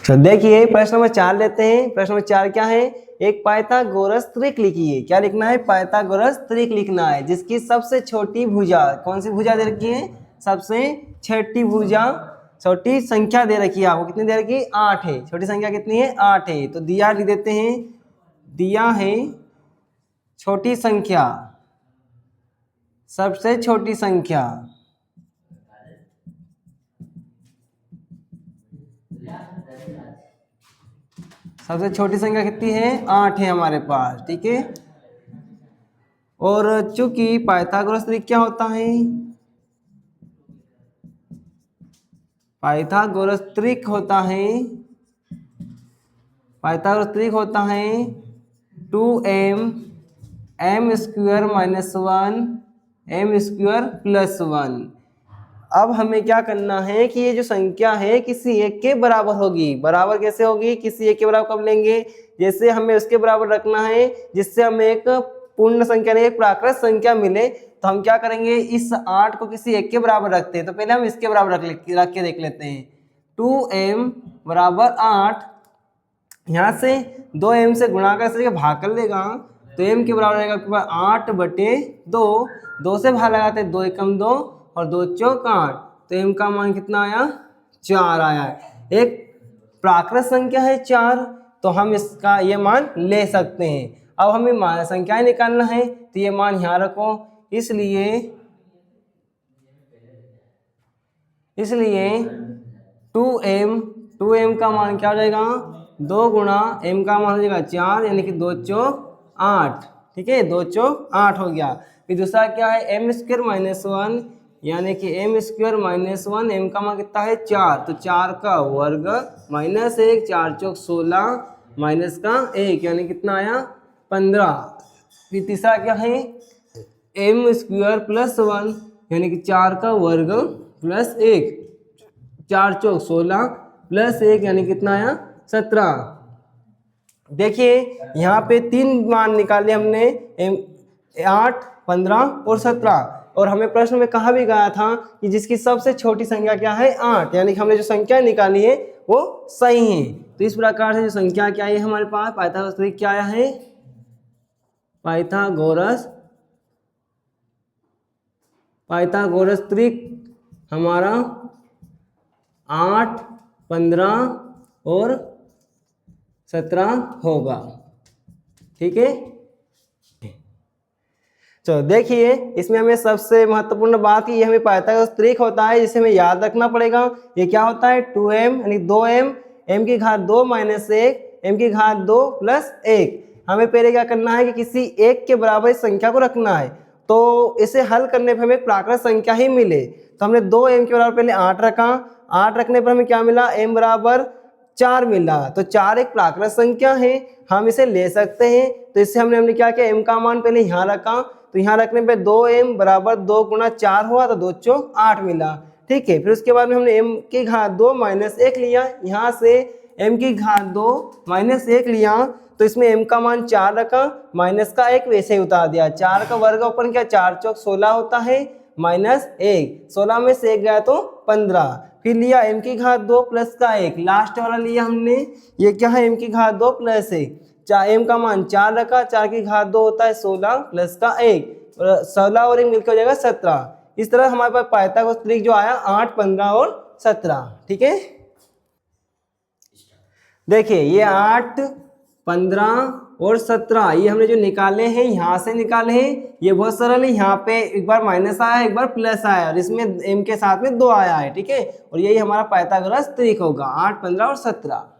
तो देखिए प्रश्न नंबर 4 लेते हैं। प्रश्न नंबर 4 क्या है? एक पाइथागोरस त्रिक लिखिए। क्या लिखना है? पाइथागोरस त्रिक लिखना है जिसकी सबसे छोटी भुजा, कौन सी भुजा दे रखी है? सबसे छोटी भुजा, छोटी संख्या दे रखी है आपको। कितनी दे रखी है? 8 है। छोटी संख्या कितनी है? 8 है। तो दिया लिख देते हैं, दिया है छोटी संख्या, सबसे छोटी संख्या। सबसे छोटी संख्या कितनी है? 8 है हमारे पास, ठीक है। और चूंकि पाइथागोरस त्रिक क्या होता है? पाइथागोरस त्रिक होता है, पाइथागोरस त्रिक होता है 2m m square minus 1 m square plus 1। अब हमें क्या करना है कि ये जो संख्या है किसी एक के बराबर होगी। बराबर कैसे होगी? किसी एक के बराबर कब लेंगे? जैसे हमें उसके बराबर रखना है जिससे हमें एक पूर्ण संख्या नहीं, एक प्राकृत संख्या मिले। तो हम क्या करेंगे? इस 8 को किसी एक के बराबर रखते हैं। तो पहले हम इसके बराबर रख के देख लेते हैं। 2m बराबर 8, यहाँ से 2m से गुणा कर भाग कर लेगा तो m के बराबर रहेगा 8/2। 2 से भाग लगाते हैं, 2 एकम 2 और 2 चौक 8। तो m का मान कितना आया? 4 आया है। एक प्राकृत संख्या है 4, तो हम इसका ये मान ले सकते हैं। अब हमें संख्याएं निकालना है तो ये मान यहाँ रखो। इसलिए 2m का मान क्या हो जाएगा? 2 गुणा m का मान हो जाएगा 4, यानी कि 2 चौक 8, ठीक है। 2 चौक 8 हो गया। फिर दूसरा क्या है? m स्क्वायर माइनस 1, यानी कि m स्क्वायर माइनस 1, m का मान कितना है? 4, तो 4 का वर्ग माइनस 1, 4 चौक 16 माइनस का 1, यानी कितना आया? 15। फिर तीसरा क्या है? m स्क्वायर प्लस 1, यानी कि 4 का वर्ग प्लस 1, 4 चौक 16 प्लस 1, यानी कितना आया? 17। देखिए यहाँ पे 3 मान निकाले हमने, 8, 15 और 17। और हमें प्रश्न में कहा भी गया था कि जिसकी सबसे छोटी संख्या क्या है? 8, यानी कि हमने जो संख्या निकाली है वो सही है। तो इस प्रकार से जो संख्या क्या है हमारे पास? पाइथागोरस त्रिक क्या आया है? पाइथागोरस त्रिक हमारा 8, 15 और 17 होगा, ठीक है। तो देखिए इसमें हमें सबसे महत्वपूर्ण बात ये हमें पाइथागोरस त्रिक होता है जिसे हमें याद रखना पड़ेगा। ये क्या होता है? 2m यानी 2m, m की घात 2 माइनस 1, m की घात 2 प्लस 1। हमें पहले क्या करना है कि किसी एक के बराबर इस संख्या को रखना है। तो इसे हल करने पर हमें एक प्राकृत संख्या ही मिले। तो हमने 2m के बराबर पहले 8 रखा। 8 रखने पर हमें क्या मिला? m बराबर 4 मिला। तो 4 एक प्राकृत संख्या है, हम इसे ले सकते हैं। तो इससे हमने क्या किया? m का मान पहले यहाँ रखा, तो यहाँ रखने पे 2m बराबर 2 गुणा 4 हुआ, तो 2 चौक 8 मिला, ठीक है। फिर उसके बाद में हमने m की घात 2 माइनस 1 लिया। यहाँ से m की घात 2 माइनस 1 लिया, तो इसमें m का मान 4 रखा, माइनस का 1 वैसे ही उतार दिया। 4 का वर्ग अपन क्या? 4 चौक 16 होता है, माइनस 1, 16 में से 1 गया तो 15। फिर लिया m की घात 2 प्लस का 1, लास्ट वाला लिया हमने। ये क्या है? m की घात 2 प्लस 1, m का मान 4 रखा, 4 की घात 2 होता है 16 प्लस का 1, 16 और 1 मिलकर हो जाएगा 17। इस तरह हमारे पास पाइथागोरस त्रिक जो आया 8, 15 और 17, ठीक है। देखिए ये 8, 15 और 17 ये हमने जो निकाले हैं यहाँ से निकाले हैं। ये बहुत सरल है। यहाँ पे एक बार माइनस आया, एक बार प्लस आया, और इसमें m के साथ में 2 आया है, ठीक है। और यही हमारा पाइथागोरस त्रिक होगा 8, 15 और 17।